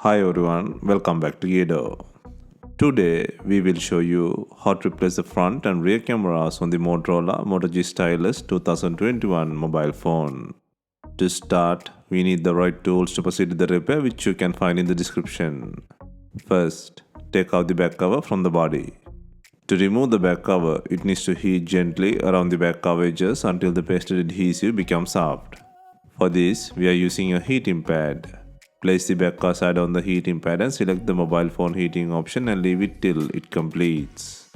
Hi everyone, welcome back to DYOR. Today we will show you how to replace the front and rear cameras on the Motorola Moto G Stylus 2021 mobile phone. To start, we need the right tools to proceed with the repair, which you can find in the description. First, take out the back cover from the body. To remove the back cover, it needs to heat gently around the back cover edges until the pasted adhesive becomes soft. For this, we are using a heating pad. Place the back cover side on the heating pad and select the mobile phone heating option and leave it till it completes.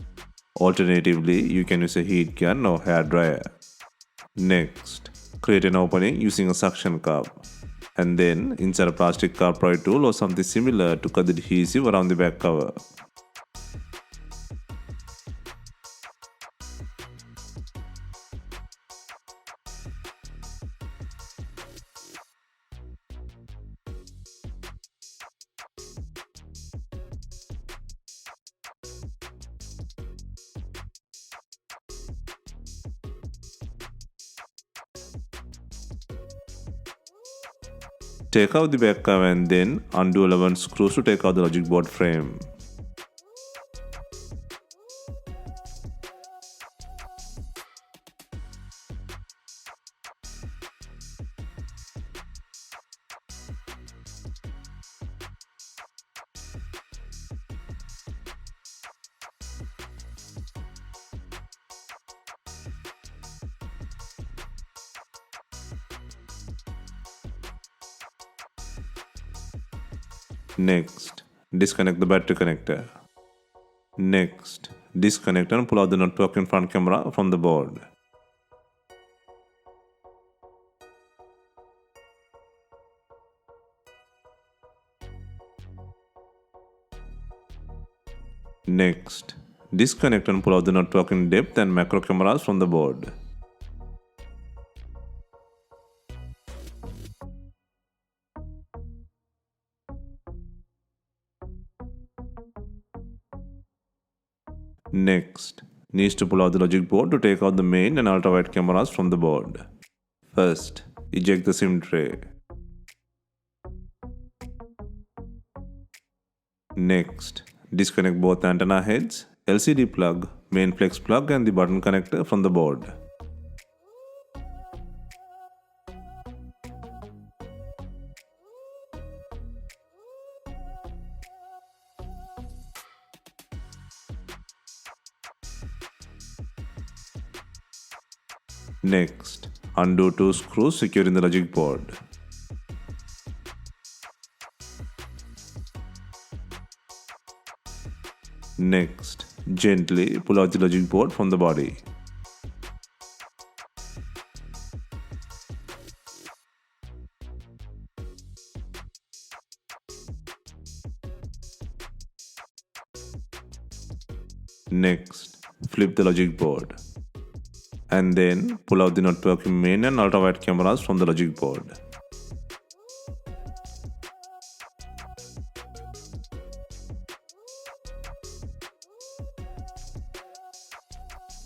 Alternatively, you can use a heat gun or hair dryer. Next, create an opening using a suction cup. And then insert a plastic car pry tool or something similar to cut the adhesive around the back cover. Take out the back cover and then undo 11 screws to take out the logic board frame. Next, disconnect the battery connector. Next, disconnect and pull out the not working front camera from the board. Next, disconnect and pull out the not working depth and macro cameras from the board. Next, needs to pull out the logic board to take out the main and ultrawide cameras from the board. First, eject the SIM tray. Next, disconnect both antenna heads, LCD plug, main flex plug and the button connector from the board. Next, undo 2 screws securing the logic board. Next, gently pull out the logic board from the body. Next, flip the logic board. And then pull out the not working main and ultrawide cameras from the logic board.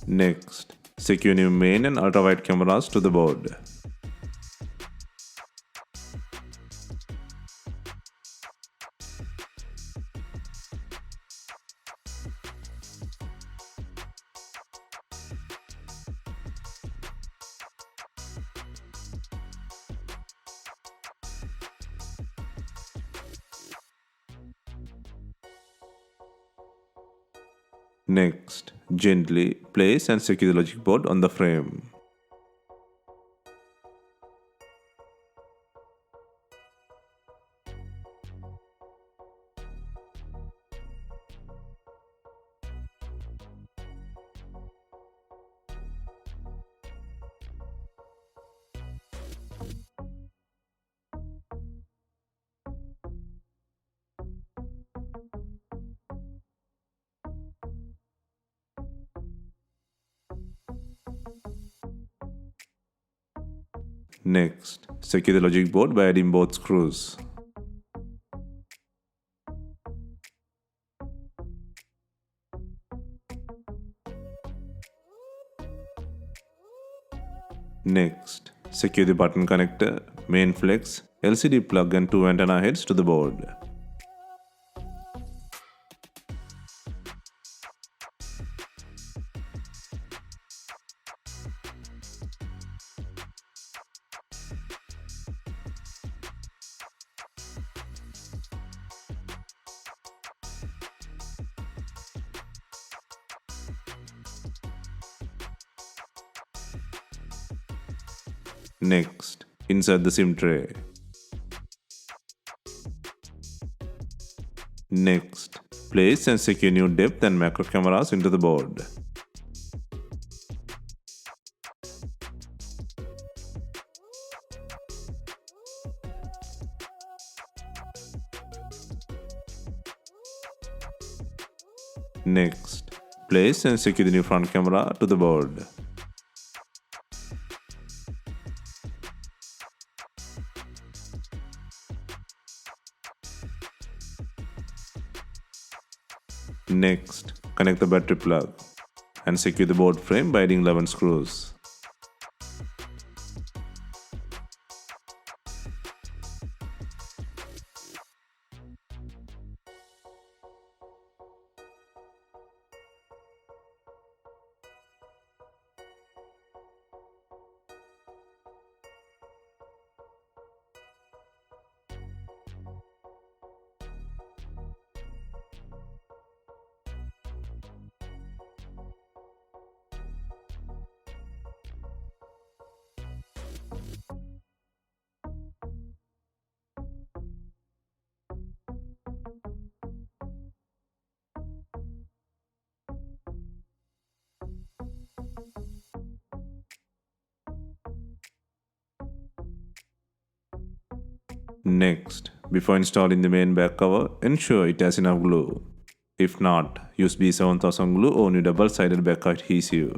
Next, secure new main and ultrawide cameras to the board. Next, gently place and secure the logic board on the frame. Next, secure the logic board by adding both screws. Next, secure the button connector, main flex, LCD plug and two antenna heads to the board. Next, insert the SIM tray. Next, place and secure new depth and macro cameras into the board. Next, place and secure the new front camera to the board. Next, connect the battery plug and secure the board frame by adding 11 screws. Next, before installing the main back cover, ensure it has enough glue. If not, use B7000 glue or new double-sided back adhesive.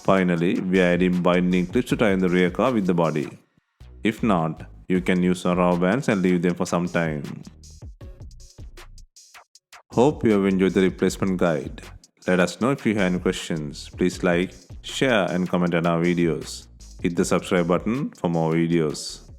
Finally, we are adding binding clips to tie in the rear car with the body. If not, you can use some rubber bands and leave them for some time. Hope you have enjoyed the replacement guide. Let us know if you have any questions. Please like, share and comment on our videos. Hit the subscribe button for more videos.